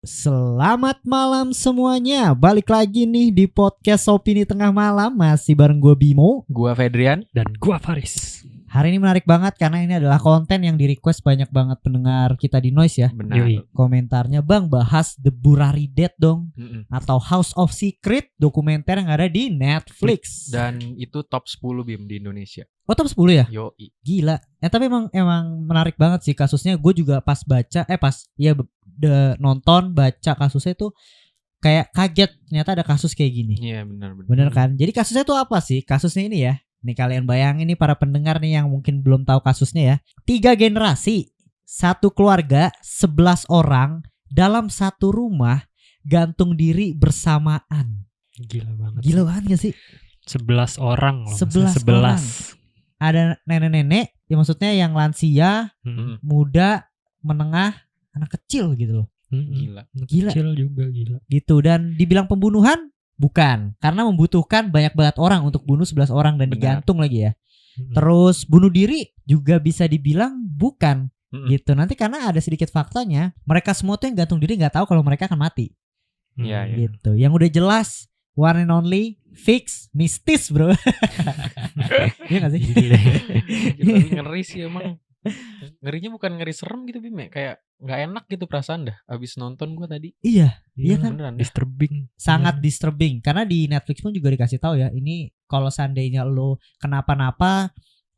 Selamat malam semuanya. Balik lagi nih di podcast Opini Tengah Malam. Masih bareng gue Bimo, Gua Fedrian, dan gua Faris. Hari ini menarik banget karena ini adalah konten yang di-request banyak banget pendengar kita di Noise ya. benar. Yoi. Komentarnya, Bang, bahas The Burari Dead dong, atau House of Secret, dokumenter yang ada di Netflix. Dan itu top 10 Bim di Indonesia. Oh, top 10 ya? Yoi. Gila. Tapi emang menarik banget sih kasusnya. Gue juga pas baca nonton baca kasusnya tuh kayak kaget, ternyata ada kasus kayak gini. Iya, benar. Bener kan? Jadi kasusnya tuh apa sih? Kasusnya ini ya. Nih kalian bayangin nih para pendengar nih yang mungkin belum tahu kasusnya ya. 3 generasi, satu keluarga, 11 orang dalam satu rumah gantung diri bersamaan. Gila banget. Gila banget gak sih? 11 orang loh. 11 orang. Ada nenek-nenek, ya maksudnya yang lansia, muda, menengah, anak kecil gitu loh. Gila. Gila. Kecil juga gila. Gitu, dan dibilang pembunuhan bukan, karena membutuhkan banyak banget orang untuk bunuh 11 orang dan Benar. digantung lagi ya. Terus bunuh diri juga bisa dibilang bukan gitu. Nanti karena ada sedikit faktanya, mereka semua tuh yang gantung diri nggak tahu kalau mereka akan mati. Iya, iya. Gitu. Yang udah jelas one and only fix mistis, bro. Iya gak sih? Gila. Tapi ngeri sih emang. Ngerinya bukan ngeri serem gitu Bim ya. Kayak gak enak gitu perasaan dah abis nonton gua tadi. Iya kan? Beneran dah. Disturbing. Sangat disturbing karena di Netflix pun juga dikasih tahu ya, ini kalau seandainya lo kenapa-napa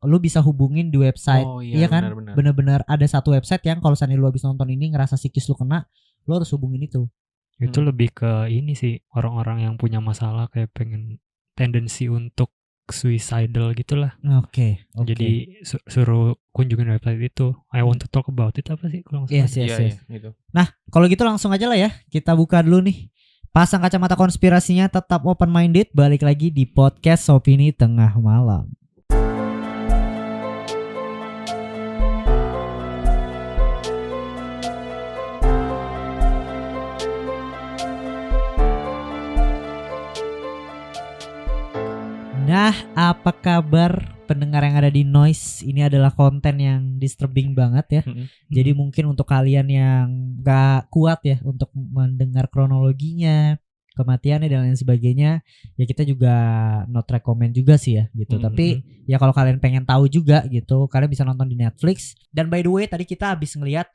lo bisa hubungin di website. Oh iya, kan? benar-benar. Bener-bener ada satu website yang kalau seandainya lo habis nonton ini ngerasa psikis lo kena, lo harus hubungin itu. Itu lebih ke ini sih, orang-orang yang punya masalah kayak pengen tendensi untuk suicidal gitulah. Oke. Jadi suruh kunjungin website itu. I want to talk about it apa sih kalau nggak salah? Yes. Gitu. Nah, kalau gitu langsung aja lah ya. Kita buka dulu nih. Pasang kacamata konspirasinya, tetap open minded. Balik lagi di podcast Opini Tengah Malam. Nah, apa kabar pendengar yang ada di Noise? Ini adalah konten yang disturbing banget ya. Jadi mungkin untuk kalian yang gak kuat ya untuk mendengar kronologinya, kematiannya dan lain sebagainya, ya kita juga not recommend juga sih ya gitu. Tapi ya kalau kalian pengen tahu juga gitu, kalian bisa nonton di Netflix. Dan by the way tadi kita habis ngelihat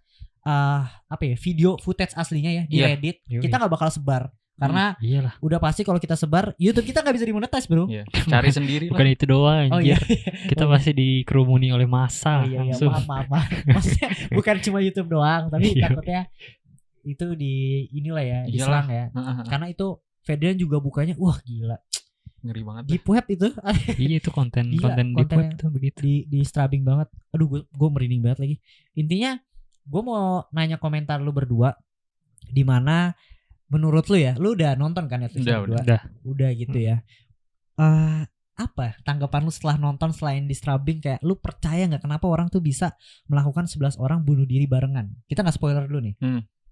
video footage aslinya ya di Reddit. Kita gak bakal sebar karena iyalah, udah pasti kalau kita sebar YouTube kita gak bisa dimonetize, bro. Iya. Cari sendiri bukan lah. itu doang. Oh iya. Kita pasti dikerumuni oleh massa. Iya, langsung. maaf. Maksudnya bukan cuma YouTube doang, tapi Iya. takutnya itu di inilah ya, Iyalah. diserang ya. Karena itu Fedrian juga bukanya, wah gila. Ngeri banget. Deep web itu. Iya, itu konten Gila, deep konten web tuh begitu. di struggling banget. Aduh, gue merinding banget lagi. Intinya gue mau nanya komentar lu berdua, di mana menurut lu ya, lu udah nonton kan Netflix berdua? Udah gitu ya. Apa tanggapan lu setelah nonton selain disturbing, kayak lu percaya nggak kenapa orang tuh bisa melakukan 11 orang bunuh diri barengan? Kita nggak spoiler dulu nih.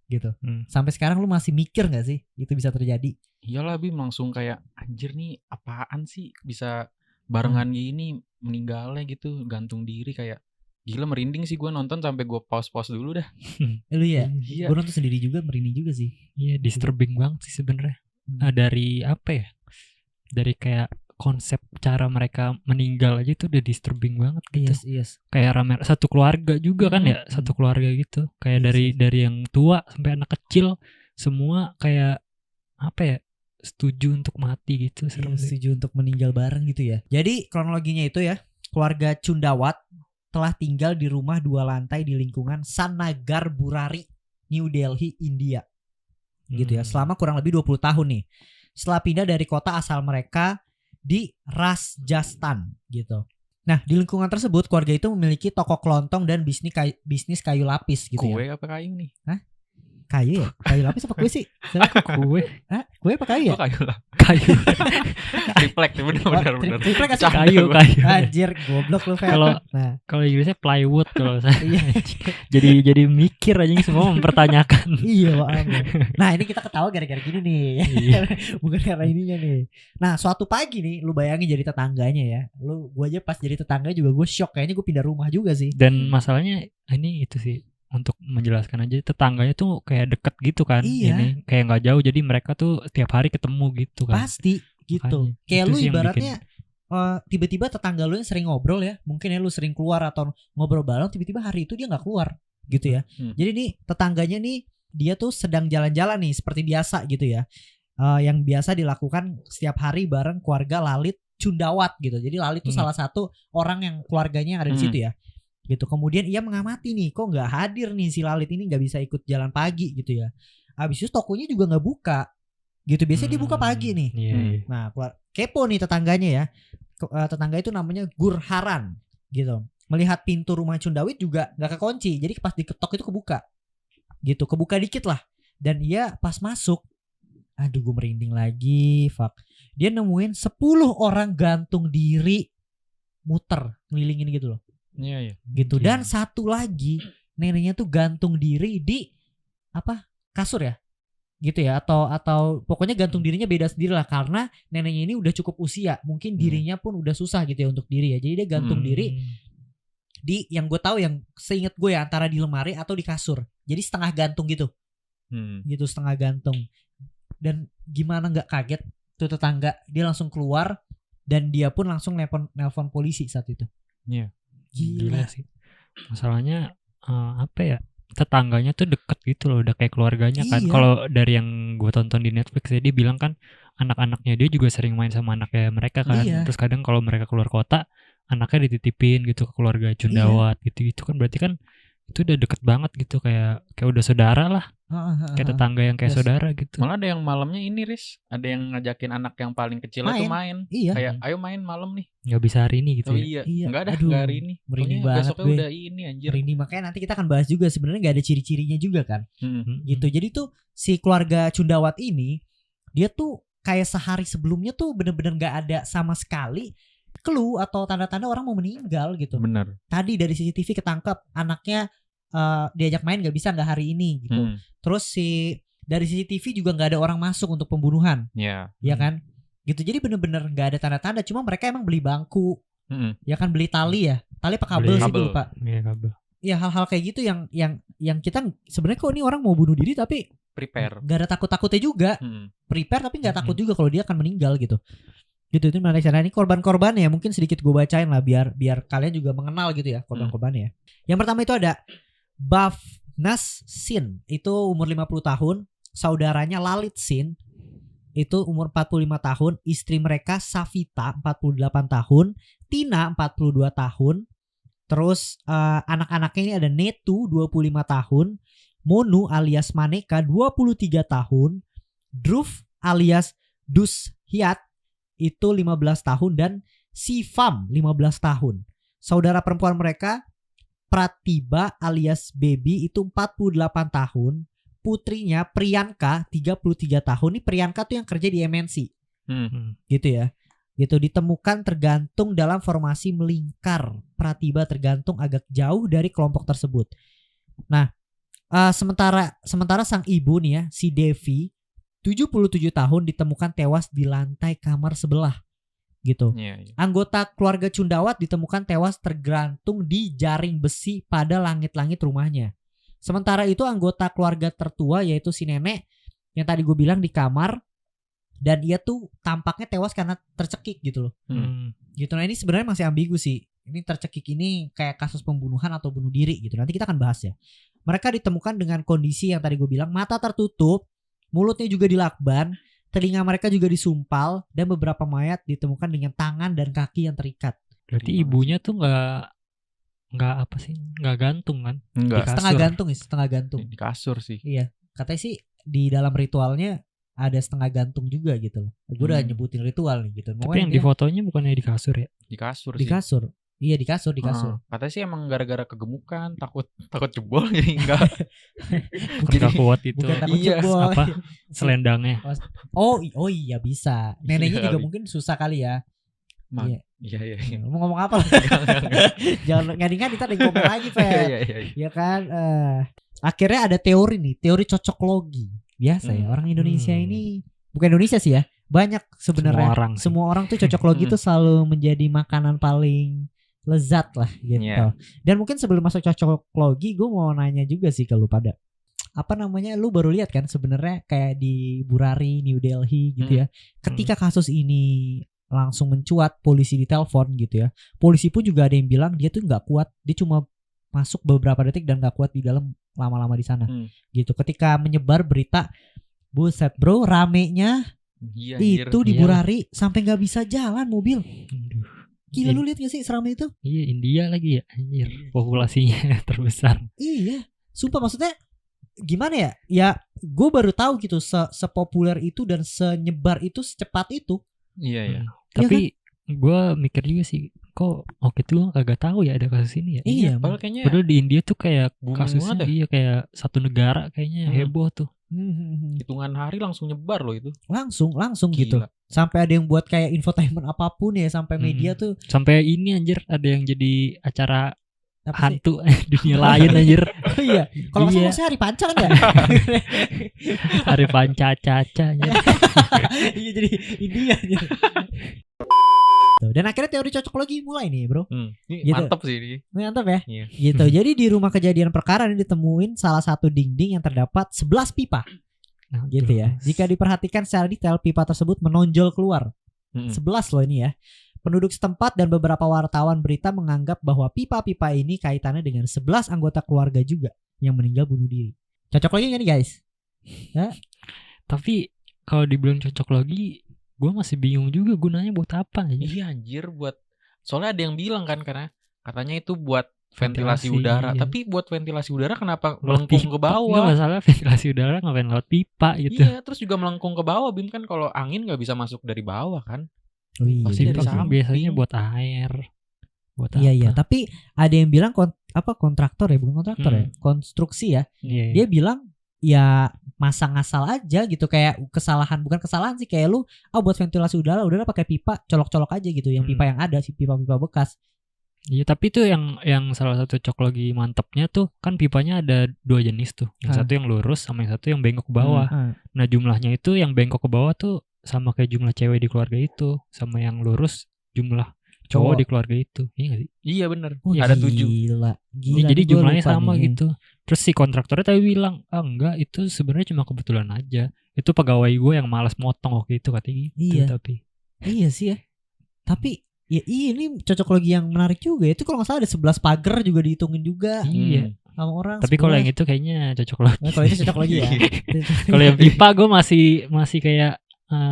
Gitu. Sampai sekarang lu masih mikir nggak sih itu bisa terjadi? Iyalah Bim, langsung kayak anjir nih apaan sih bisa barengan gini meninggalnya gitu, gantung diri kayak gila, merinding sih gue nonton sampai gue pause dulu dah. Lu ya? Iya. Gue nonton sendiri juga merinding juga sih. Iya, disturbing banget sih sebenarnya. Dari apa ya? Dari kayak konsep cara mereka meninggal aja tuh udah disturbing banget gitu. Yes. Kayak rame satu keluarga juga kan ya, satu keluarga gitu. Kayak dari yang tua sampai anak kecil semua kayak apa ya? Setuju untuk mati gitu. Setuju untuk meninggal bareng gitu ya. Jadi kronologinya itu ya, keluarga Cundawat telah tinggal di rumah 2 lantai di lingkungan Sanagar Burari, New Delhi, India. Gitu ya, selama kurang lebih 20 tahun nih. Setelah pindah dari kota asal mereka di Rajasthan gitu. Nah, di lingkungan tersebut keluarga itu memiliki toko kelontong dan bisnis kayu lapis gitu. Kue ya. apa kayu nih? Hah? Kayu ya? Kayu lapis apa kue sih? Kue. Hah? Kue apa kayu ya? Oh, kayu lah. Kayu. Triplek benar. Triplek kasih Kayu. Anjir, goblok lu Fel. Kalau Inggrisnya plywood kalau saya. Iya. jadi mikir aja semua mempertanyakan. Iya, maaf. Nah, ini kita ketawa gara-gara gini nih. Iya. Bukan karena ininya nih. Nah, suatu pagi nih, lu bayangin jadi tetangganya ya. Gua aja pas jadi tetangga juga gue shock, kayaknya gue pindah rumah juga sih. Dan masalahnya ini itu sih, untuk menjelaskan aja, tetangganya tuh kayak deket gitu kan. Iya. Ini kayak nggak jauh, jadi mereka tuh tiap hari ketemu gitu kan. Pasti gitu. Makanya, Kayak itu lu sih yang ibaratnya tiba-tiba tetangga lu yang sering ngobrol ya, mungkin ya lu sering keluar atau ngobrol bareng, tiba-tiba hari itu dia nggak keluar gitu ya. Jadi nih tetangganya nih dia tuh sedang jalan-jalan nih seperti biasa gitu ya. Yang biasa dilakukan setiap hari bareng keluarga Lalit Cundawat gitu. Jadi Lalit tuh salah satu orang yang keluarganya yang ada di situ ya. Gitu. Kemudian ia mengamati nih, kok nggak hadir nih si Lalit ini, nggak bisa ikut jalan pagi gitu ya. Abis itu tokonya juga nggak buka gitu, biasanya dibuka pagi nih. Nah kepo nih tetangganya ya. Tetangga itu namanya Gurharan gitu. Melihat pintu rumah Cundawit juga nggak kekunci, jadi pas diketok itu kebuka gitu, kebuka dikit lah. Dan ia pas masuk, aduh gue merinding lagi, fuck. Dia nemuin 10 orang gantung diri muter ngelilingin gitu loh. Iya. Gitu. Dan satu lagi neneknya tuh gantung diri di kasur ya gitu ya, atau pokoknya gantung dirinya beda sendiri lah, karena neneknya ini udah cukup usia, mungkin dirinya pun udah susah gitu ya untuk diri ya, jadi dia gantung diri di, yang gue tahu yang seingat gue ya, antara di lemari atau di kasur, jadi setengah gantung gitu. Gitu, setengah gantung. Dan gimana nggak kaget tuh tetangga, dia langsung keluar dan dia pun langsung nelpon polisi saat itu. Iya. Gila sih. Masalahnya tetangganya tuh deket gitu loh, udah kayak keluarganya kan. Kalau dari yang gue tonton di Netflix ya, dia bilang kan anak-anaknya dia juga sering main sama anaknya mereka kan. Terus kadang kalau mereka keluar kota, anaknya dititipin gitu ke keluarga Cundawat gitu kan, berarti kan itu udah deket banget gitu, kayak udah saudara lah. Kayak tetangga yang kayak saudara gitu. Malah ada yang malamnya ini Riz, ada yang ngajakin anak yang paling kecil itu main. Kayak ayo main malam nih. Nggak bisa hari ini gitu. Iya. Enggak hari ini. Merinding banget besoknya gue. Udah ini anjir. Merinding, makanya nanti kita akan bahas juga sebenarnya nggak ada ciri-cirinya juga kan. Gitu. Jadi tuh si keluarga Cundawat ini, dia tuh kayak sehari sebelumnya tuh bener-bener nggak ada sama sekali clue atau tanda-tanda orang mau meninggal gitu. Bener. Tadi dari CCTV ketangkep anaknya diajak main nggak hari ini gitu. Terus dari CCTV juga nggak ada orang masuk untuk pembunuhan. Ya kan? Gitu. Jadi bener-bener nggak ada tanda-tanda. Cuma mereka emang beli bangku, ya kan, beli tali ya, tali apa kabel sih gue lupa. Iya, kabel. Ya hal-hal kayak gitu yang kita sebenarnya kok ini orang mau bunuh diri tapi prepare. Nggak ada takut-takutnya juga. Prepare tapi nggak takut juga kalau dia akan meninggal gitu. Gitu itu menarik. Nah ini korban-korban ya, mungkin sedikit gue bacain lah biar kalian juga mengenal gitu ya korban-korbannya. Yang pertama itu ada Bhavnas Sin, itu umur 50 tahun, saudaranya Lalit Sin itu umur 45 tahun, istri mereka Savita 48 tahun, Tina 42 tahun, terus anak-anaknya ini ada Netu 25 tahun, Monu alias Maneka 23 tahun, Dhruv alias Dushyat itu 15 tahun, dan Sivam 15 tahun. Saudara perempuan mereka Pratibha alias Baby itu 48 tahun. Putrinya Priyanka 33 tahun. Ini Priyanka tuh yang kerja di MNC. Gitu ya. Gitu, ditemukan tergantung dalam formasi melingkar. Pratibha tergantung agak jauh dari kelompok tersebut. Nah, sementara sang ibu nih ya, si Devi 77 tahun ditemukan tewas di lantai kamar sebelah. Gitu. Anggota keluarga Cundawat ditemukan tewas tergantung di jaring besi pada langit-langit rumahnya. Sementara itu anggota keluarga tertua yaitu si nenek yang tadi gue bilang di kamar, dan dia tuh tampaknya tewas karena tercekik gitu loh. Gitu. Nah ini sebenarnya masih ambigu sih. Ini tercekik ini kayak kasus pembunuhan atau bunuh diri gitu. Nanti kita akan bahas ya. Mereka ditemukan dengan kondisi yang tadi gue bilang, mata tertutup, mulutnya juga dilakban, telinga mereka juga disumpal, dan beberapa mayat ditemukan dengan tangan dan kaki yang terikat. Berarti ibunya tuh nggak gantung kan? Enggak. Setengah gantung. Di kasur sih. Iya, katanya sih di dalam ritualnya ada setengah gantung juga gitu loh. Gue udah nyebutin ritual nih gitu. Tapi yang di fotonya bukannya di kasur ya? Di kasur sih. Di kasur. Iya di kasur. Katanya sih emang gara-gara kegemukan, takut jebol jadi enggak. Bukan kuat itu. Bukan takut jebol. Apa? Selendangnya. Oh iya bisa. Neneknya juga mungkin susah kali ya. Iya. Mau ngomong apa lah? Jangan ngadi-ngadi kita ngomong lagi, Fer. Iya kan. Akhirnya ada teori nih, teori cocoklogi. Biasa ya orang Indonesia ini, bukan Indonesia sih ya, banyak sebenarnya. Semua orang tuh cocoklogi tuh selalu menjadi makanan paling lezat lah gitu. Iya. Dan mungkin sebelum masuk cocoklogi, gue mau nanya juga sih ke lu pada. Apa namanya, lu baru lihat kan sebenarnya kayak di Burari, New Delhi gitu ya. Ketika kasus ini langsung mencuat, polisi ditelepon gitu ya. Polisi pun juga ada yang bilang dia tuh nggak kuat, dia cuma masuk beberapa detik dan nggak kuat di dalam lama-lama di sana. Gitu. Ketika menyebar berita, buset bro, ramenya Iya, itu di Burari sampai nggak bisa jalan mobil. Gila, lu lihat gak sih seramai itu? Iya, India lagi ya, anjir. Populasinya terbesar. Iya, sumpah, maksudnya gimana ya? Ya, gue baru tahu gitu sepopuler itu dan senyebar itu, secepat itu. Iya. Tapi gue mikir juga sih, kok waktu itu gue kagak tahu ya ada kasus ini ya. Iya, padahal di India tuh kayak kasusnya ya? Iya kayak satu negara kayaknya heboh tuh. Hitungan hari langsung nyebar loh itu. Langsung Gila. gitu. Sampai ada yang buat kayak infotainment apapun ya, sampai media tuh. Sampai ini anjir, ada yang jadi acara apa hantu dunia lain anjir. Oh iya. Kalau nggak salah hari panca kan ya? Hari panca caca. Iya, jadi India aja. Dan akhirnya teori cocoklogi mulai nih bro. Ini gitu. mantap sih ini. Mantap ya. Iya. Gitu. Jadi di rumah kejadian perkara ini ditemuin salah satu dinding yang terdapat 11 pipa. Gitu ya. Jika diperhatikan secara detail, pipa tersebut menonjol keluar. 11 loh ini ya. Penduduk setempat dan beberapa wartawan berita menganggap bahwa pipa-pipa ini kaitannya dengan 11 anggota keluarga juga yang meninggal bunuh diri. Cocok lagi gak nih guys? Tapi kalau dibilang cocok lagi, gue masih bingung juga gunanya buat apa. Iya anjir, buat soalnya ada yang bilang kan, karena katanya itu buat ventilasi udara. Iya. Tapi buat ventilasi udara kenapa melengkung ke bawah? Enggak masalah ventilasi udara ngapain lewat pipa gitu. Iya, terus juga melengkung ke bawah, Bim, kan kalau angin nggak bisa masuk dari bawah kan? Oh, iya. Pasti dari Pipa samping. biasanya buat air. Buat Iya, apa? tapi ada yang bilang kontraktor ya, bukan kontraktor ya, konstruksi ya. Iya. Dia bilang ya masang ngasal aja gitu, kayak bukan kesalahan sih, kayak lu buat ventilasi udara pakai pipa, colok-colok aja gitu, yang pipa yang ada sih, pipa-pipa bekas. Iya, tapi tuh yang salah satu cocoklogi mantepnya tuh kan pipanya ada 2 jenis tuh. Yang satu yang lurus sama yang satu yang bengkok ke bawah. Nah, jumlahnya itu yang bengkok ke bawah tuh sama kayak jumlah cewek di keluarga itu, sama yang lurus jumlah cowok di keluarga itu. Iya gak sih? Iya benar. Oh, ada 7. Gila, jadi jumlahnya sama nih. gitu. Terus si kontraktornya tapi bilang, enggak, itu sebenarnya cuma kebetulan aja. Itu pegawai gue yang malas motong waktu itu katanya gitu. Iya. Tapi iya sih ya. Tapi ya ini cocoklogi yang menarik juga. Itu kalau nggak salah ada 11 pagar juga dihitungin juga. Iya. Sama orang. Tapi kalau yang itu kayaknya cocoklogi. Kalau itu cocoklogi ya. Kalau yang pipa gue masih kayak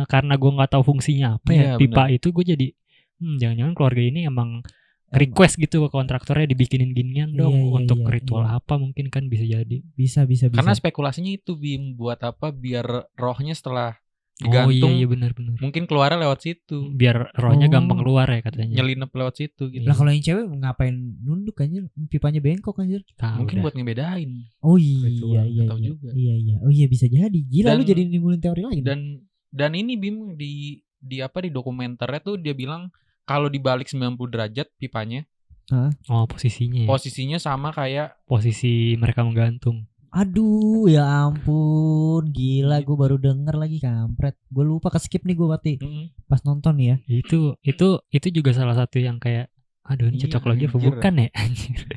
karena gue nggak tahu fungsinya apa ya. Pipa itu gue jadi jangan-jangan keluarga ini emang request gitu ke kontraktornya dibikinin ginian dong untuk ritual apa, mungkin kan bisa jadi. Bisa. Karena spekulasinya itu, Bim, buat apa, biar rohnya setelah digantung. Oh iya benar. Mungkin keluarnya lewat situ. Biar rohnya gampang keluar ya katanya. Nyelinap lewat situ gitu. Lah kalau yang cewek ngapain nunduk anjir, pipanya bengkok anjir. Mungkin buat ngebedain. Oh iya. Tahu juga. Iya. Oh iya, bisa jadi. Gila, lu jadi nimbulin teori lain. Dan ini, Bim, di dokumenternya tuh dia bilang kalau dibalik 90 derajat pipanya. Oh, posisinya. Posisinya sama kayak posisi mereka menggantung. Aduh, ya ampun, gila, gue baru denger lagi, kampret. Gue lupa, ke-skip nih gue berarti pas nonton ya. Itu juga salah satu yang kayak, aduh ini cocok lagi apa bukan ya?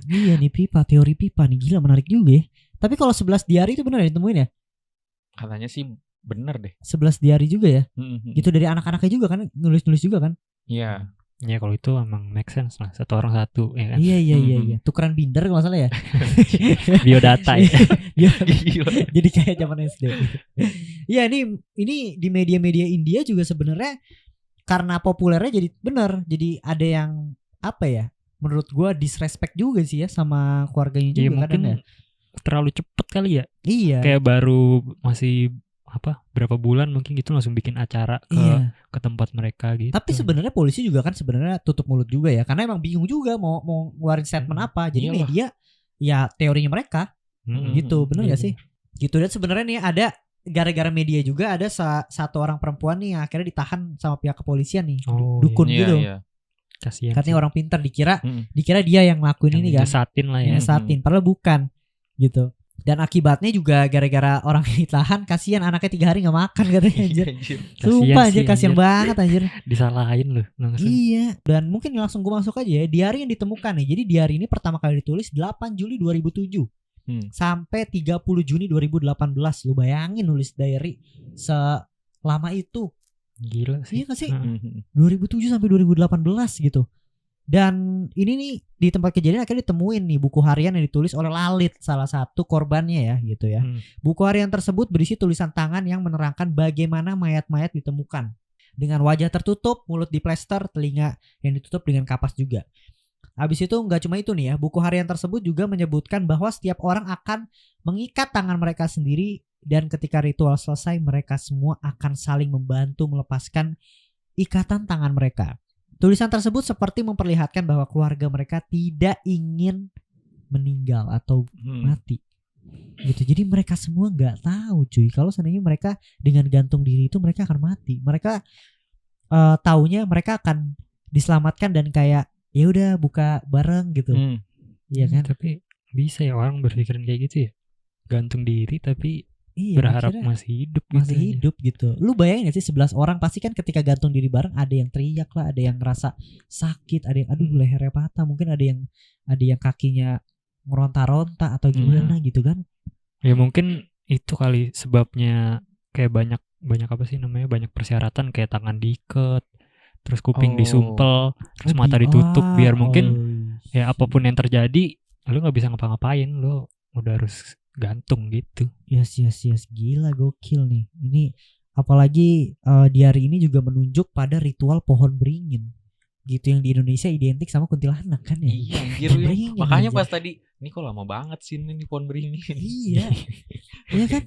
Iya nih, teori pipa nih, gila, menarik juga ya. Tapi kalau 11 diari itu benar ya ditemuin ya? Katanya sih bener deh. 11 diari juga ya? Gitu dari anak-anaknya juga kan, nulis-nulis juga kan? Iya. Ya kalau itu emang make sense lah, satu orang satu ya kan. Iya. Tukeran binder kalau salah ya. Biodata ya. Jadi kayak zaman SD. Iya, ini di media-media India juga sebenarnya karena populernya jadi bener. Jadi ada yang apa ya? Menurut gua disrespect juga sih ya sama keluarganya juga. Ya, mungkin ya. Terlalu cepet kali ya. Iya. Kayak baru masih berapa bulan mungkin gitu langsung bikin acara ke tempat mereka gitu. Tapi sebenarnya polisi juga kan sebenarnya tutup mulut juga ya, karena emang bingung juga mau ngeluarin statement apa. Jadi media ya teorinya mereka gitu, bener gak sih? Gitu. Dan sebenarnya nih ada gara-gara media juga ada satu orang perempuan nih yang akhirnya ditahan sama pihak kepolisian nih, dukun gitu. Iya. Kasihan. Katanya orang pintar, dikira dia yang ngelakuin ini kan. Nyesatin lah ya. Nyesatin, padahal bukan gitu. Dan akibatnya juga gara-gara orang yang ditahan, kasihan anaknya 3 hari gak makan katanya anjir. Sumpah anjir, kasihan banget anjir. Disalahin loh langsung. Iya. Dan mungkin langsung gue masuk aja ya. Diari yang ditemukan nih. Jadi diari ini pertama kali ditulis 8 Juli 2007 sampai 30 Juni 2018. Lu bayangin nulis diary selama itu. Gila sih. Iya gak sih? 2007 sampai 2018 gitu. Dan ini nih di tempat kejadian akhirnya ditemuin nih buku harian yang ditulis oleh Lalit, salah satu korbannya ya gitu ya. Buku harian tersebut berisi tulisan tangan yang menerangkan bagaimana mayat-mayat ditemukan. Dengan wajah tertutup, mulut diplester, telinga yang ditutup dengan kapas juga. Habis itu nggak cuma itu nih ya, buku harian tersebut juga menyebutkan bahwa setiap orang akan mengikat tangan mereka sendiri dan ketika ritual selesai mereka semua akan saling membantu melepaskan ikatan tangan mereka. Tulisan tersebut seperti memperlihatkan bahwa keluarga mereka tidak ingin meninggal atau mati. Gitu. Jadi mereka semua nggak tahu cuy kalau seandainya mereka dengan gantung diri itu mereka akan mati. Mereka taunya mereka akan diselamatkan dan kayak ya udah buka bareng gitu. Iya kan? Tapi bisa ya orang berpikiran kayak gitu ya. Gantung diri tapi berharap masih hidup gitu. Lu bayangin gak sih 11 orang pasti kan ketika gantung diri bareng ada yang teriak lah, ada yang ngerasa sakit, ada yang aduh lehernya patah, mungkin ada yang kakinya ngeronta-ronta atau gimana gitu kan. Ya mungkin itu kali sebabnya kayak banyak apa sih namanya, banyak persyaratan kayak tangan diikat, terus kuping disumpel, terus mata ditutup biar mungkin ya apapun yang terjadi lu nggak bisa ngapa-ngapain, lu udah harus gantung gitu. Yes gila gokil nih. Ini apalagi di hari ini juga menunjuk pada ritual pohon beringin. Gitu yang di Indonesia identik sama kuntilanak kan ya. Iya anjir. Makanya pas tadi ini kok lama banget sih ini pohon beringin. Iya. Iya kan?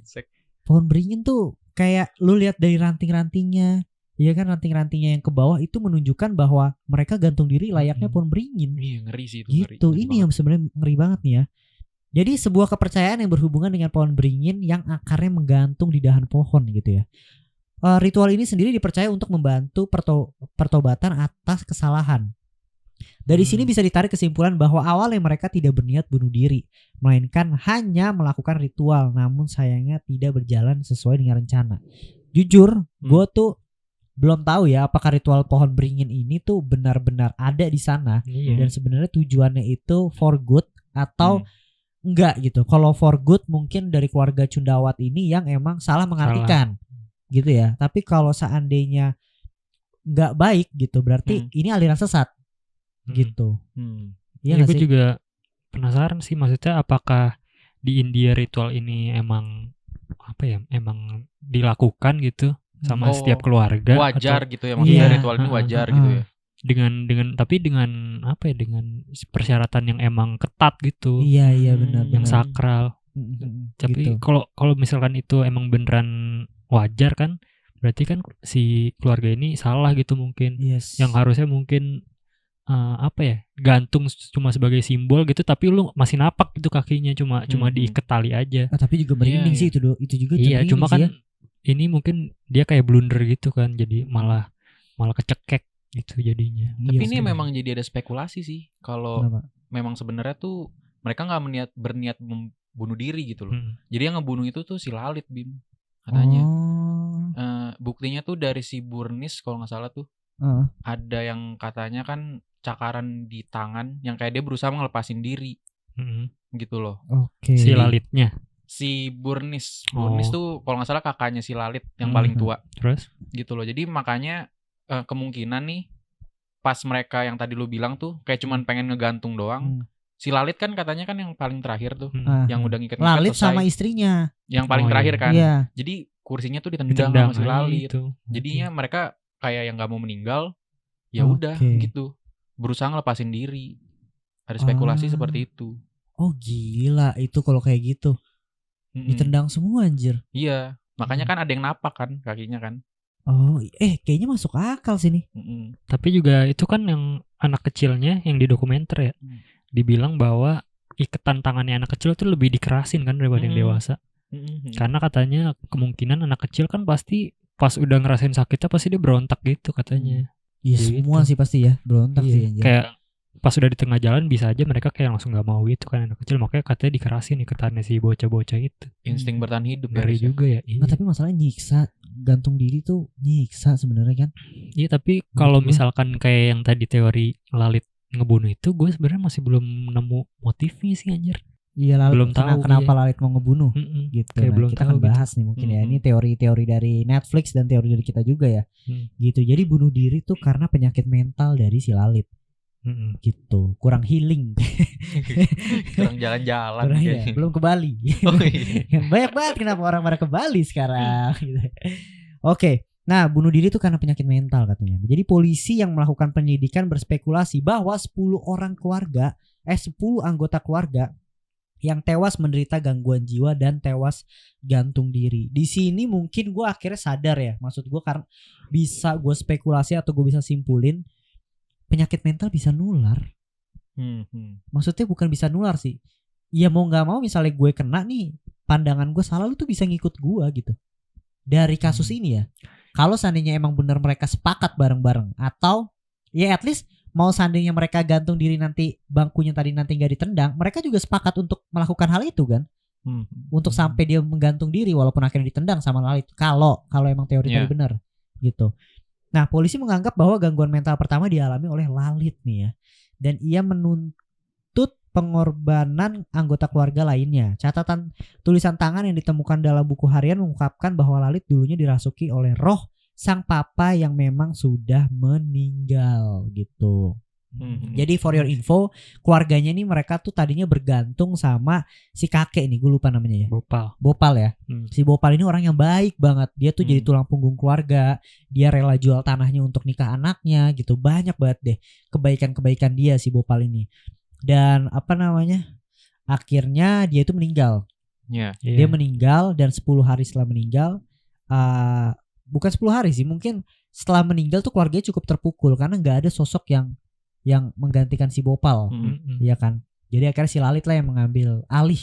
Pohon beringin tuh kayak lu lihat dari ranting-rantingnya. Iya kan, ranting-rantingnya yang ke bawah itu menunjukkan bahwa mereka gantung diri layaknya pohon beringin. Iya ngeri sih itu. Gitu. Ini yang sebenarnya ngeri banget nih ya. Jadi sebuah kepercayaan yang berhubungan dengan pohon beringin yang akarnya menggantung di dahan pohon gitu ya. Ritual ini sendiri dipercaya untuk membantu pertobatan atas kesalahan. Dari sini bisa ditarik kesimpulan bahwa awalnya mereka tidak berniat bunuh diri, melainkan hanya melakukan ritual, namun sayangnya tidak berjalan sesuai dengan rencana. Jujur, gue tuh belum tahu ya apakah ritual pohon beringin ini tuh benar-benar ada di sana dan sebenarnya tujuannya itu for good atau enggak gitu. Kalau for good mungkin dari keluarga Cundawat ini yang emang salah mengartikan gitu ya. Tapi kalau seandainya enggak baik gitu berarti ini aliran sesat gitu. Ya gue juga penasaran sih, maksudnya apakah di India ritual ini emang apa ya, emang dilakukan gitu sama setiap keluarga wajar atau, gitu ya maksudnya ritual ini wajar gitu ya. Tapi dengan apa ya, dengan persyaratan yang emang ketat gitu. Iya benar. Yang sakral. Tapi kalau misalkan itu emang beneran wajar kan, berarti kan si keluarga ini salah gitu mungkin. Yang harusnya mungkin apa ya, gantung cuma sebagai simbol gitu, tapi lu masih napak gitu kakinya, cuma diikat tali aja. Tapi juga merinding sih itu juga. Iya, cuma kan ini mungkin dia kayak blunder gitu kan, jadi malah kecekek gitu jadinya. Tapi ini memang jadi ada spekulasi sih kalau memang sebenarnya tuh mereka nggak berniat membunuh diri gitu loh. Jadi yang ngebunuh itu tuh si Lalit, Bim, katanya. Buktinya tuh dari si Burnis kalau nggak salah tuh ada yang katanya kan cakaran di tangan yang kayak dia berusaha ngelepasin diri gitu loh. Si Lalitnya. Si Burnis tuh kalau nggak salah kakaknya si Lalit yang paling tua. Terus gitu loh. Jadi makanya kemungkinan nih pas mereka yang tadi lu bilang tuh kayak cuman pengen ngegantung doang. Si Lalit kan katanya kan yang paling terakhir tuh, yang udah ngikat-ngikat Lalit selesai. Sama istrinya. Yang paling terakhir kan. Iya. Jadi kursinya tuh ditendang sama si Lalit. Itu. Jadinya mereka kayak yang nggak mau meninggal. Ya udah gitu. Berusaha ngelepasin diri. Ada spekulasi seperti itu. Oh gila itu kalau kayak gitu. Ditendang semua anjir. Iya. Makanya kan ada yang napak kan kakinya kan. Oh, kayaknya masuk akal sih nih. Tapi juga itu kan yang anak kecilnya yang di dokumenter ya, dibilang bahwa ikatan tangannya anak kecil tuh lebih dikerasin kan daripada yang dewasa. Karena katanya kemungkinan anak kecil kan pasti pas udah ngerasain sakitnya pasti dia berontak gitu katanya. Iya semua gitu. Sih pasti ya berontak sih. Kayak pas udah di tengah jalan bisa aja mereka kayak langsung nggak mau gitu kan, anak kecil, makanya katanya dikerasin ikutannya si bocah-bocah itu. Insting bertahan hidup. Ngeri juga ya. Nah, tapi masalahnya nyiksa, gantung diri tuh nyiksa sebenarnya kan. Iya, tapi kalau misalkan kayak yang tadi teori Lalit ngebunuh itu, gue sebenarnya masih belum nemu motifnya sih anjir. Iya, Lalit, belum tahu kenapa Lalit mau ngebunuh gitu. Kayak Nah, belum kita tahu akan bahas nih mungkin ya. Ini teori-teori dari Netflix dan teori dari kita juga ya. Gitu. Jadi bunuh diri tuh karena penyakit mental dari si Lalit. Gitu. Kurang healing. Kurang jalan-jalan. Kurang ya, belum ke Bali. Oh, iya. Banyak banget kenapa orang pada ke Bali sekarang gitu. Oke. Nah, bunuh diri itu karena penyakit mental katanya. Jadi polisi yang melakukan penyelidikan berspekulasi bahwa 10 anggota keluarga yang tewas menderita gangguan jiwa dan tewas gantung diri. Di sini mungkin gue akhirnya sadar ya. Maksud gue karena bisa gue spekulasi atau gue bisa simpulin penyakit mental bisa nular. Maksudnya bukan bisa nular sih. Ya mau gak mau misalnya gue kena nih, pandangan gue salah, lu tuh bisa ngikut gue gitu. Dari kasus ini ya. Kalau seandainya emang bener mereka sepakat bareng-bareng. Atau ya at least mau seandainya mereka gantung diri nanti bangkunya tadi nanti gak ditendang, mereka juga sepakat untuk melakukan hal itu kan. Untuk sampai dia menggantung diri walaupun akhirnya ditendang sama Lalit. Kalau emang teori tadi benar gitu. Nah, polisi menganggap bahwa gangguan mental pertama dialami oleh Lalit nih ya. Dan ia menuntut pengorbanan anggota keluarga lainnya. Catatan tulisan tangan yang ditemukan dalam buku harian mengungkapkan bahwa Lalit dulunya dirasuki oleh roh sang papa yang memang sudah meninggal gitu. Jadi for your info, keluarganya ini mereka tuh tadinya bergantung sama si kakek nih, gue lupa namanya ya. Bopal ya. Si Bopal ini orang yang baik banget. Dia tuh jadi tulang punggung keluarga. Dia rela jual tanahnya untuk nikah anaknya gitu. Banyak banget deh kebaikan-kebaikan dia si Bopal ini. Dan akhirnya dia itu meninggal. Dia meninggal dan 10 hari setelah meninggal, bukan 10 hari sih, mungkin setelah meninggal tuh keluarganya cukup terpukul karena nggak ada sosok yang menggantikan si Bopal, ya kan. Jadi akhirnya si Lalit lah yang mengambil alih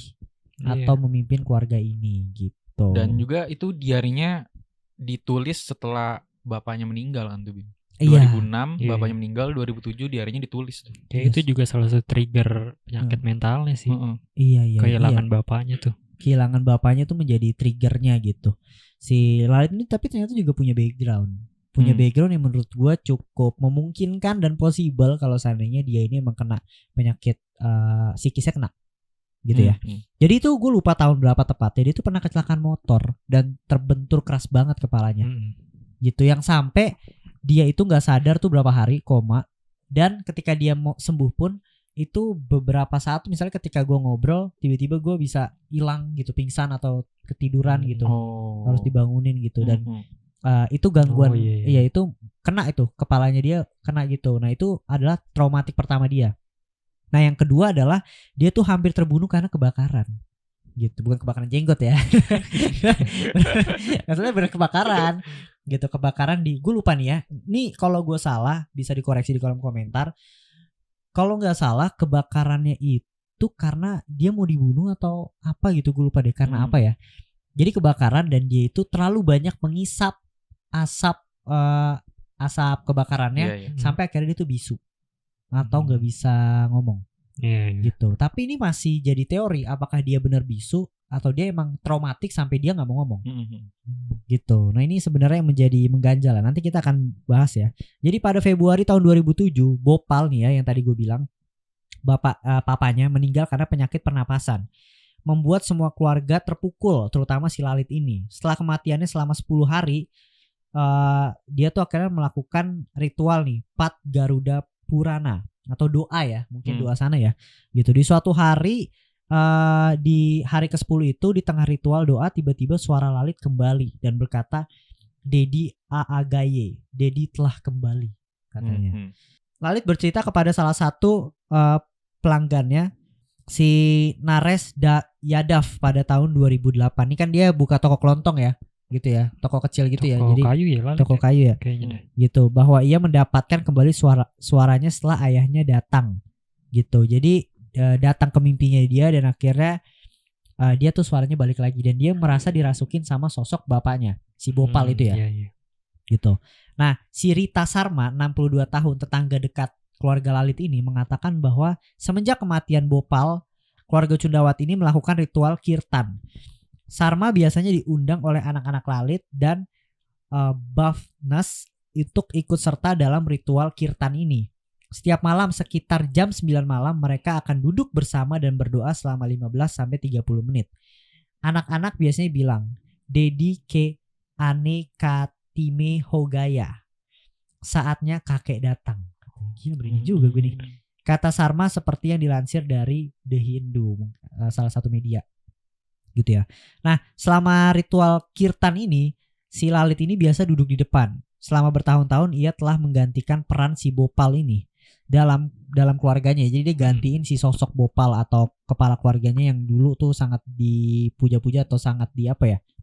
atau memimpin keluarga ini gitu. Dan juga itu diarinya ditulis setelah bapaknya meninggal kan tuh Bim. 2006 bapaknya meninggal, 2007 diarinya ditulis tuh. Itu juga salah satu trigger penyakit mentalnya sih. Iya. Kehilangan bapaknya tuh. Kehilangan bapaknya tuh menjadi triggernya gitu. Si Lalit ini tapi ternyata juga punya background yang menurut gue cukup memungkinkan dan possible kalau seandainya dia ini emang kena penyakit psikisnya kena gitu ya. Jadi itu gue lupa tahun berapa tepatnya. Dia itu pernah kecelakaan motor dan terbentur keras banget kepalanya gitu, yang sampai dia itu nggak sadar tuh berapa hari koma, dan ketika dia mau sembuh pun itu beberapa saat, misalnya ketika gue ngobrol tiba-tiba gue bisa hilang gitu, pingsan atau ketiduran gitu, harus dibangunin gitu. Dan itu gangguan, itu kena, itu kepalanya dia kena gitu. Nah itu adalah traumatik pertama dia. Nah yang kedua adalah dia tuh hampir terbunuh karena kebakaran gitu, bukan kebakaran jenggot ya. Maksudnya bener kebakaran gitu, kebakaran di, gue lupa nih ya, ini kalau gue salah bisa dikoreksi di kolom komentar. Kalau nggak salah kebakarannya itu karena dia mau dibunuh atau apa gitu, gue lupa deh karena apa ya. Jadi kebakaran dan dia itu terlalu banyak mengisap asap kebakarannya sampai akhirnya dia tuh bisu atau nggak bisa ngomong gitu. Tapi ini masih jadi teori, apakah dia benar bisu atau dia emang traumatik sampai dia nggak mau ngomong gitu. Nah ini sebenarnya yang menjadi mengganjal, nanti kita akan bahas ya. Jadi pada Februari tahun 2007 Bopal nih ya, yang tadi gue bilang papanya meninggal karena penyakit pernapasan, membuat semua keluarga terpukul, terutama si Lalit ini. Setelah kematiannya selama 10 hari dia tuh akhirnya melakukan ritual nih, Pat Garuda Purana atau doa ya, mungkin doa sana ya gitu. Di suatu hari di hari ke-10 itu, di tengah ritual doa, tiba-tiba suara Lalit kembali dan berkata, Dedi Aagaye, Dedi telah kembali katanya. Lalit bercerita kepada salah satu pelanggannya, si Nares Yadav, pada tahun 2008. Ini kan dia buka toko kelontong ya gitu ya, toko kecil gitu ya. Jadi toko kayu ya gitu, bahwa ia mendapatkan kembali suaranya setelah ayahnya datang gitu. Jadi datang ke mimpinya dia dan akhirnya dia tuh suaranya balik lagi dan dia merasa dirasukin sama sosok bapaknya si Bopal itu ya gitu. Nah si Rita Sarma 62 tahun, tetangga dekat keluarga Lalit ini mengatakan bahwa semenjak kematian Bopal, keluarga Cundawati ini melakukan ritual kirtan. Sarma biasanya diundang oleh anak-anak Lalit dan Bhavnas untuk ikut serta dalam ritual kirtan ini. Setiap malam sekitar jam 9 malam mereka akan duduk bersama dan berdoa selama 15-30 menit. Anak-anak biasanya bilang, Dedi ke ane katime hogaya. Saatnya kakek datang. Gila berini juga gue nih. Kata Sarma seperti yang dilansir dari The Hindu, salah satu media. Gitu ya. Nah, selama ritual kirtan ini, si Lalit ini biasa duduk di depan. Selama bertahun-tahun ia telah menggantikan peran si Bopal ini dalam keluarganya. Jadi dia gantiin si sosok Bopal atau kepala keluarganya yang dulu tuh sangat dipuja-puja atau sangat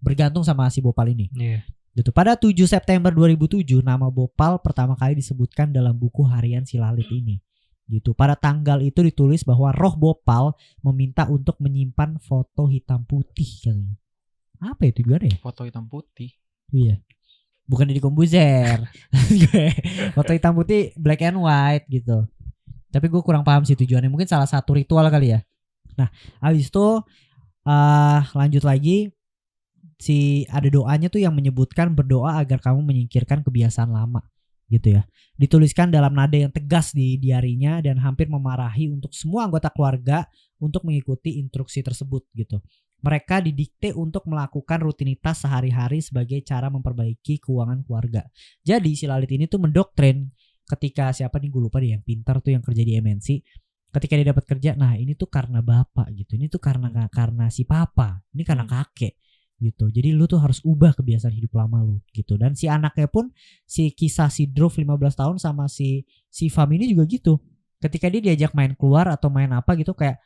bergantung sama si Bopal ini. Iya. Gitu. Pada 7 September 2007 nama Bopal pertama kali disebutkan dalam buku harian si Lalit ini. Gitu. Pada tanggal itu ditulis bahwa roh Bopal meminta untuk menyimpan foto hitam putih katanya. Apa itu gimana ya? Foto hitam putih. Iya. Bukan di komputer. Foto hitam putih black and white gitu. Tapi gue kurang paham sih tujuannya. Mungkin salah satu ritual kali ya. Nah, habis itu lanjut lagi. Ada doanya tuh yang menyebutkan berdoa agar kamu menyingkirkan kebiasaan lama gitu ya. Dituliskan dalam nada yang tegas di diarinya dan hampir memarahi untuk semua anggota keluarga untuk mengikuti instruksi tersebut gitu. Mereka didikte untuk melakukan rutinitas sehari-hari sebagai cara memperbaiki keuangan keluarga. Jadi si Lalit ini tuh mendoktrin ketika siapa nih gue lupa deh yang pintar tuh yang kerja di MNC. Ketika dia dapat kerja, nah ini tuh karena bapak gitu. Ini tuh karena si papa. Ini karena kakek. Gitu. Jadi lu tuh harus ubah kebiasaan hidup lama lu gitu. Dan si anaknya pun si kisah si Drov 15 tahun sama si Fam ini juga gitu. Ketika dia diajak main keluar atau main apa gitu kayak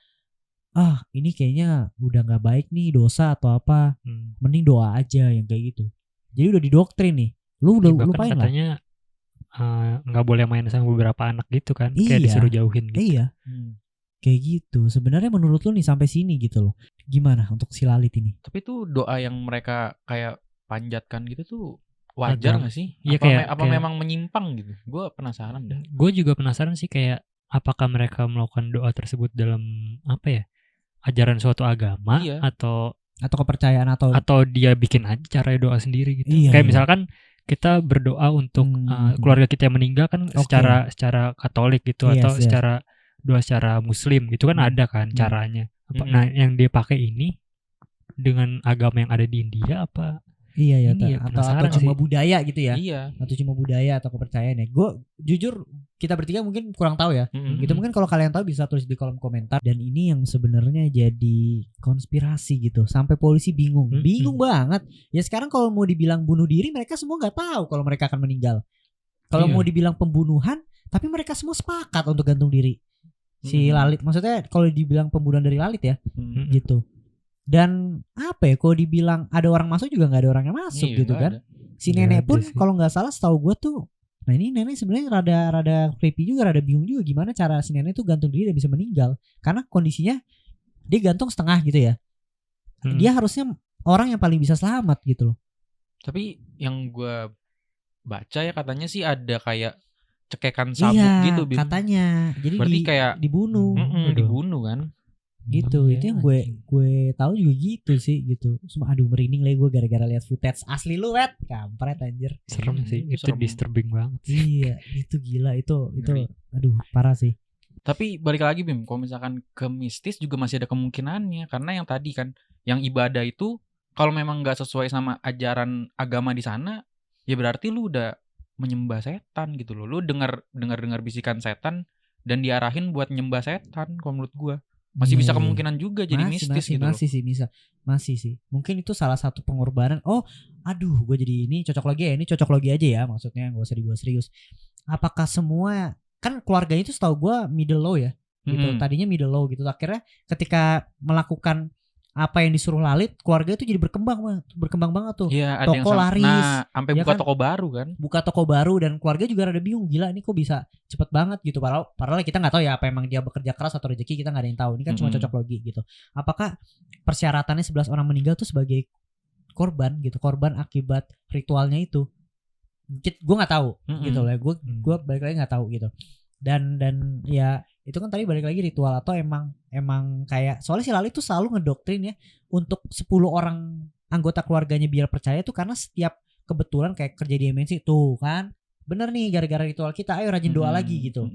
ini kayaknya udah gak baik nih dosa atau apa. Mending doa aja yang kayak gitu. Jadi udah didoktrin nih. Lu udah lupain lah. Katanya gak boleh main sama beberapa anak gitu kan. Kayak disuruh jauhin gitu. Iya. Kayak gitu. Sebenarnya menurut lu nih sampai sini gitu loh. Gimana untuk si Lalit ini? Tapi tuh doa yang mereka kayak panjatkan gitu tuh wajar gak sih? Iya, apa memang menyimpang gitu? Gue penasaran deh. Gue juga penasaran sih kayak apakah mereka melakukan doa tersebut dalam ajaran suatu agama atau kepercayaan atau dia bikin aja cara doa sendiri gitu. Kayak misalkan kita berdoa untuk keluarga kita yang meninggal kan secara Katolik gitu atau secara doa secara Muslim gitu kan ada kan caranya. Nah yang dia pakai ini dengan agama yang ada di India apa? Iya ya, atau cuma budaya gitu ya? Iya. Atau cuma budaya atau kepercayaan ya? Gue jujur kita bertiga mungkin kurang tahu ya. Gitu mungkin kalau kalian tahu bisa tulis di kolom komentar. Dan ini yang sebenarnya jadi konspirasi gitu. Sampai polisi bingung banget. Ya sekarang kalau mau dibilang bunuh diri mereka semua nggak tahu kalau mereka akan meninggal. Kalau mau dibilang pembunuhan, tapi mereka semua sepakat untuk gantung diri. Si Lalit, maksudnya kalau dibilang pembunuhan dari Lalit ya, gitu. Dan kalau dibilang ada orang masuk juga nggak ada orang yang masuk gitu kan. Si nenek pun kalau nggak salah setahu gue tuh, nah ini nenek sebenarnya rada creepy juga, rada bingung juga gimana cara si nenek tuh gantung diri dan bisa meninggal. Karena kondisinya dia gantung setengah gitu ya. Dia harusnya orang yang paling bisa selamat gitu loh. Tapi yang gue baca ya katanya sih ada kayak cekekan sabuk gitu Bim. Katanya. Jadi berarti kayak dibunuh. Dibunuh kan. Gitu. Itu yang gue tahu juga gitu sih gitu. Cuma merinding lagi gue gara-gara lihat footage asli lu wet. Kampret anjir. Serem sih. Itu disturbing banget. Iya, itu gila itu parah sih. Tapi balik lagi Bim, kalau misalkan ke mistis juga masih ada kemungkinannya karena yang tadi kan yang ibadah itu kalau memang enggak sesuai sama ajaran agama di sana, ya berarti lu udah menyembah setan gitu loh. Lu dengar bisikan setan dan diarahin buat nyembah setan kalau menurut gua. Masih bisa kemungkinan juga jadi mistis gitu loh. Masih sih. Mungkin itu salah satu pengorbanan. Gue jadi ini cocok lagi aja ya maksudnya enggak usah dibuat serius. Apakah semua kan keluarganya itu setahu gua middle low ya gitu. Tadinya middle low gitu. Akhirnya ketika melakukan apa yang disuruh Lalit, keluarga itu jadi berkembang banget tuh. Ya, toko laris. Sampai buka toko baru kan. Buka toko baru dan keluarga juga rada bingung, gila ini kok bisa cepet banget gitu. Padahal kita nggak tahu ya apa emang dia bekerja keras atau rezeki, kita nggak ada yang tahu. Ini kan cuma cocok logi gitu. Apakah persyaratannya 11 orang meninggal tuh sebagai korban gitu, korban akibat ritualnya itu? Gue nggak tahu gitu lah. Gue balik lagi nggak tahu gitu. Dan ya itu kan tadi balik lagi ritual atau emang kayak soalnya si Lalit tuh selalu ngedoktrin ya untuk 10 orang anggota keluarganya biar percaya tuh karena setiap kebetulan kayak kerja di MNC tuh kan bener nih gara-gara ritual kita ayo rajin doa lagi gitu.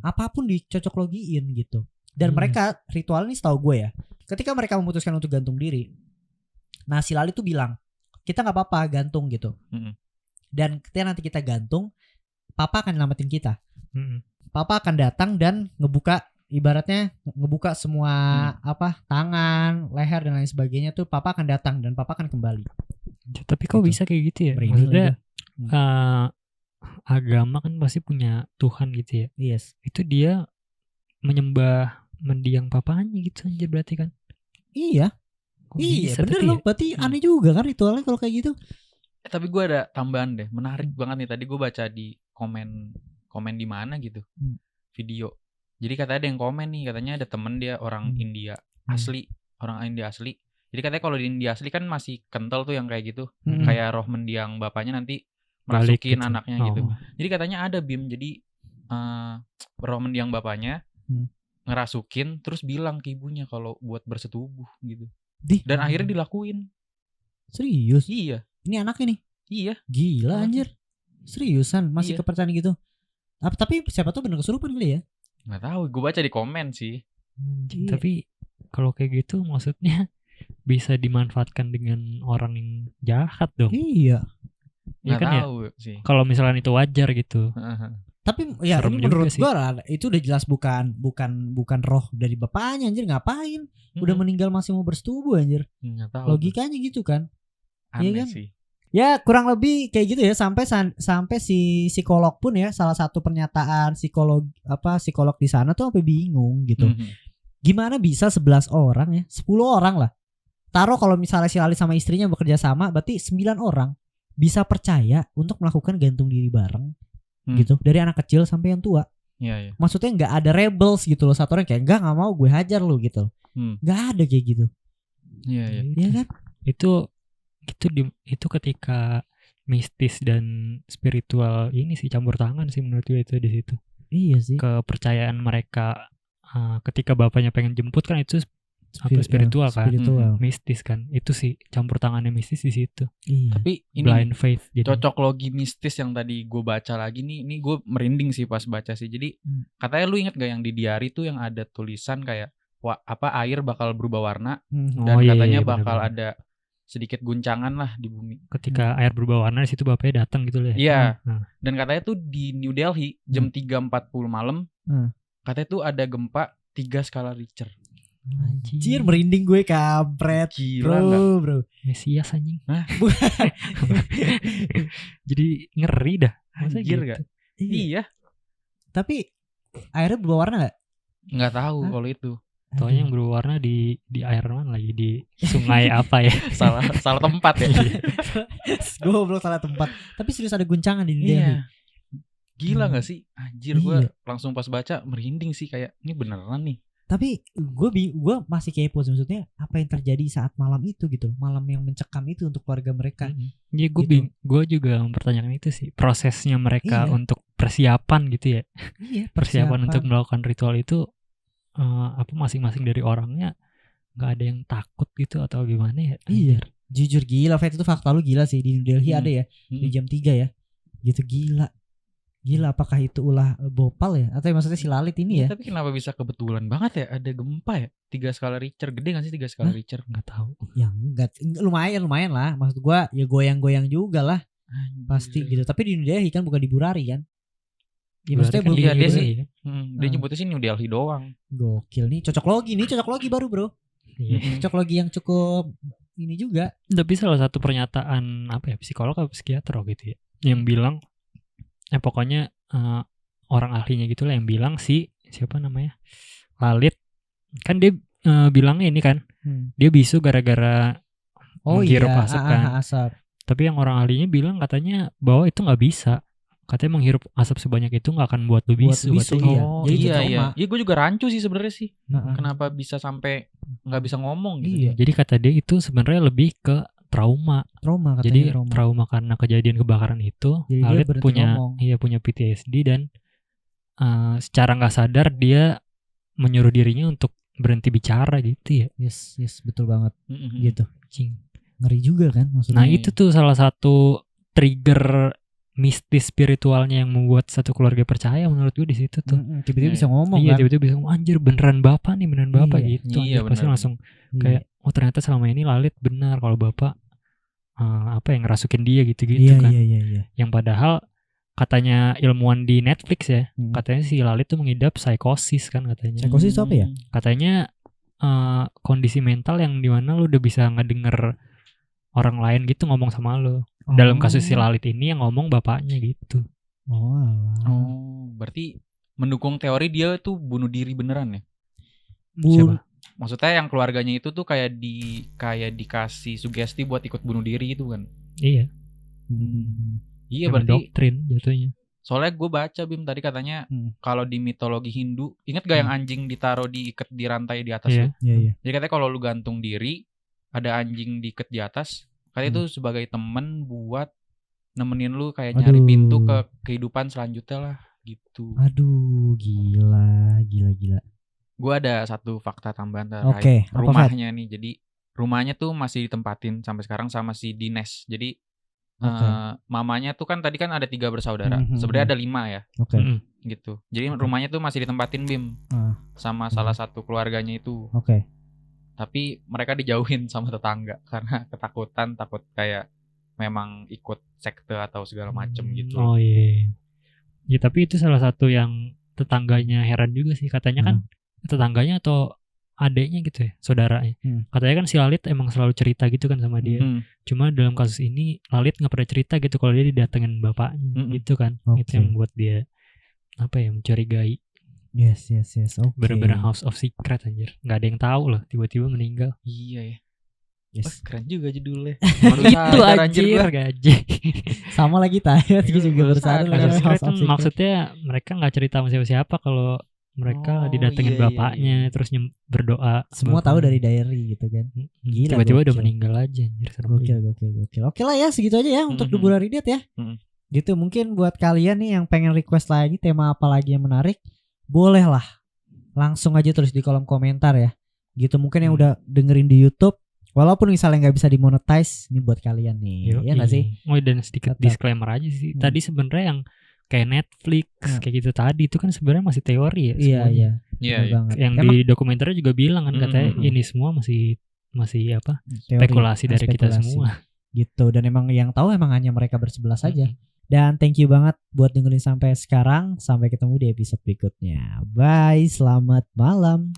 Apapun dicocok logiin gitu. Dan mereka ritual ini setahu gue ya ketika mereka memutuskan untuk gantung diri, nah si Lalit tuh bilang kita nggak apa-apa gantung gitu. Dan ketika nanti kita gantung, Papa akan nyelamatin kita. Papa akan datang dan ibaratnya ngebuka semua tangan, leher dan lain sebagainya tuh Papa akan datang dan Papa akan kembali. Tapi kok bisa kayak gitu ya? Maksudnya agama kan pasti punya Tuhan gitu ya. Yes. Itu dia menyembah mendiang papanya gitu anjir berarti kan? Iya. Iya bener loh. Berarti aneh juga kan ritualnya kalau kayak gitu. Tapi gue ada tambahan deh, menarik banget nih. Tadi gue baca di komen di mana gitu, video. Jadi katanya ada yang komen nih, katanya ada temen dia orang India asli, orang India asli. Jadi katanya kalau di India asli kan masih kental tuh yang kayak gitu, kayak roh mendiang bapaknya nanti merasukin gitu. Anaknya gitu. Jadi katanya ada jadi roh mendiang bapaknya ngerasukin, terus bilang ke ibunya kalau buat bersetubuh gitu. Dan akhirnya dilakuin. Serius? Iya. Ini anaknya nih? Iya. Gila anjir. Seriusan masih kepercayaan gitu. Tapi siapa tuh bener kesurupan kali ya? Nggak tahu, gue baca di komen sih. Tapi kalau kayak gitu maksudnya bisa dimanfaatkan dengan orang yang jahat dong. Iya. Nggak tahu sih. Kalau misalnya itu wajar gitu. Tapi ya ini menurut gue itu udah jelas bukan roh dari bapaknya anjir, ngapain? Udah meninggal masih mau bersetubuh anjir. Nggak tahu. Logikanya gitu kan. Aneh ya kan? Sih. Ya kurang lebih kayak gitu ya sampai si psikolog pun ya salah satu pernyataan psikolog di sana tuh sampai bingung gitu. Gimana bisa 11 orang ya, 10 orang lah. Taruh kalau misalnya si Lalit sama istrinya bekerja sama berarti 9 orang bisa percaya untuk melakukan gantung diri bareng gitu dari anak kecil sampai yang tua. Iya. Maksudnya nggak ada rebels gitu loh, satu orang kayak nggak mau gue hajar lo gitu. Nggak ada kayak gitu. Iya. Iya kan? Itu ketika mistis dan spiritual ini sih campur tangan sih menurut gue itu di situ. Iya sih. Kepercayaan mereka ketika bapaknya pengen jemput kan itu spiritual kan, mistis kan. Itu sih campur tangannya mistis di situ. Iya. Tapi ini blind faith. Cocok logi mistis yang tadi gue baca lagi nih gue merinding sih pas baca sih. Jadi katanya lu inget gak yang di diary tuh yang ada tulisan kayak air bakal berubah warna dan katanya bakal ada sedikit guncangan lah di bumi. Ketika air berubah warna di situ bapaknya datang gitu loh ya. Iya. Dan katanya tuh di New Delhi jam 3.40 malam katanya tuh ada gempa 3 skala Richter. Anjir merinding gue kampret. Gila bro. Mesias anjing. Jadi ngeri dah. Anjir gak? Iya. Tapi airnya berubah warna gak? Nggak tahu kalau itu. Taunya yang berwarna di air mana lagi di sungai apa ya? salah tempat ya. Gue belum salah tempat. Tapi serius ada guncangan di Delhi. Iya. Gila nggak sih? Anjir gue langsung pas baca merinding sih kayak ini beneran nih. Tapi gue masih kepo sih, maksudnya apa yang terjadi saat malam itu gitu, malam yang mencekam itu untuk keluarga mereka. Iya gue juga mempertanyakan itu sih prosesnya mereka untuk persiapan gitu ya. Iya, persiapan untuk melakukan ritual itu. Masing-masing dari orangnya nggak ada yang takut gitu atau gimana ya? Iya, jujur gila, Fet itu fakta lu gila sih di New Delhi ada ya di jam 3 ya, gitu gila. Apakah itu ulah Bhopal ya? Atau maksudnya si Lalit ini ya? Tapi kenapa bisa kebetulan banget ya ada gempa ya? 3 skala Richter, gede nggak sih 3 skala Richter? Nggak tahu. Ya enggak, lumayan lah. Maksud gua ya goyang-goyang juga lah, pasti gitu. Tapi di New Delhi kan bukan di Burari kan? Ya maksudnya kan dia sih dia nyebutnya sih New Delhi doang. Gokil nih, cocok logi baru bro. Cocok logi yang cukup ini juga. Tapi salah satu pernyataan psikolog atau psikiater gitu ya, yang bilang pokoknya orang ahlinya gitulah yang bilang siapa namanya Lalit kan dia bilangnya ini kan dia bisu gara-gara menghirup asap kan. Tapi yang orang ahlinya bilang katanya bahwa itu nggak bisa. Katanya menghirup asap sebanyak itu nggak akan buat lu bisu. Iya. Iya, gue juga rancu sih sebenarnya sih. Kenapa bisa sampai nggak bisa ngomong gitu? Iya. Jadi kata dia itu sebenarnya lebih ke trauma. Jadi trauma karena kejadian kebakaran itu. Lalit punya PTSD dan secara nggak sadar dia menyuruh dirinya untuk berhenti bicara gitu ya. Yes, betul banget. Gitu. Ngeri juga kan maksudnya. Nah, itu tuh salah satu trigger mistis spiritualnya yang membuat satu keluarga percaya menurut gue di situ tuh. Tiba-tiba bisa ngomong kan. Iya, kan. tiba-tiba bisa ngomong, anjir beneran bapak gitu. Iya, Pasti langsung kayak ternyata selama ini Lalit benar kalau bapak yang ngerasukin dia gitu-gitu kan. Iya. Yang padahal katanya ilmuwan di Netflix ya, katanya si Lalit tuh mengidap psikosis kan katanya. Psikosis itu apa ya? Katanya kondisi mental yang dimana lu udah bisa ngedenger orang lain gitu ngomong sama lu. Dalam kasus si Lalit ini yang ngomong bapaknya gitu. Berarti mendukung teori dia tuh bunuh diri beneran ya? Siapa? Maksudnya yang keluarganya itu tuh kayak dikasih sugesti buat ikut bunuh diri itu kan? Iya. Iya, berarti doktrin jatuhnya. Soalnya gue baca Bim tadi katanya kalau di mitologi Hindu, ingat gak yang anjing ditaruh diikat di rantai di atas tuh? Iya. Jadi katanya kalau lu gantung diri, ada anjing diikat di atas, katanya itu sebagai temen buat nemenin lu kayak nyari pintu ke kehidupan selanjutnya lah gitu. Aduh, gila. Gue ada satu fakta tambahan terkait rumahnya nih. Jadi rumahnya tuh masih ditempatin sampai sekarang sama si Dinesh. Jadi mamanya tuh kan tadi kan ada 3 bersaudara. Sebenarnya ada 5 ya. Gitu. Jadi rumahnya tuh masih ditempatin Bim sama salah satu keluarganya itu. Tapi mereka dijauhin sama tetangga karena ketakutan, takut kayak memang ikut sekte atau segala macem gitu. Oh iya. Ya tapi itu salah satu yang tetangganya heran juga sih. Katanya kan tetangganya atau adeknya gitu ya, saudaranya. Katanya kan si Lalit emang selalu cerita gitu kan sama dia. Cuma dalam kasus ini Lalit gak pernah cerita gitu kalau dia didatengin bapaknya gitu kan. Itu yang membuat dia mencurigai. Yes. Bener-bener House of Secret anjir. Gak ada yang tahu loh tiba-tiba meninggal. Iya ya. Yes. Keren juga judulnya. Itu anjir gaji. Sama lagi tanya juga bersadar lagi House of Secret. Maksudnya mereka gak cerita sama siapa-siapa kalau mereka didatengin bapaknya terus berdoa. Semua tahu dari diary gitu kan. Gila, tiba-tiba udah meninggal aja anjir. Gokil. Oke lah ya, segitu aja ya untuk The Bulan Reddit ya. Gitu, mungkin buat kalian nih yang pengen request lagi tema apa lagi yang menarik, boleh lah langsung aja tulis di kolom komentar ya. Gitu, mungkin yang udah dengerin di YouTube, walaupun misalnya nggak bisa dimonetize, ini buat kalian nih. Ya nggak sih? Oh, dan sedikit disclaimer aja sih. Tadi sebenarnya yang kayak Netflix kayak gitu tadi itu kan sebenarnya masih teori ya semuanya. Iya. Yang di dokumenternya juga bilang kan katanya ini semua masih teori, spekulasi dari kita semua. Gitu, dan emang yang tahu emang hanya mereka bersebelah saja. Dan thank you banget buat dengerin sampai sekarang. Sampai ketemu di episode berikutnya. Bye, selamat malam.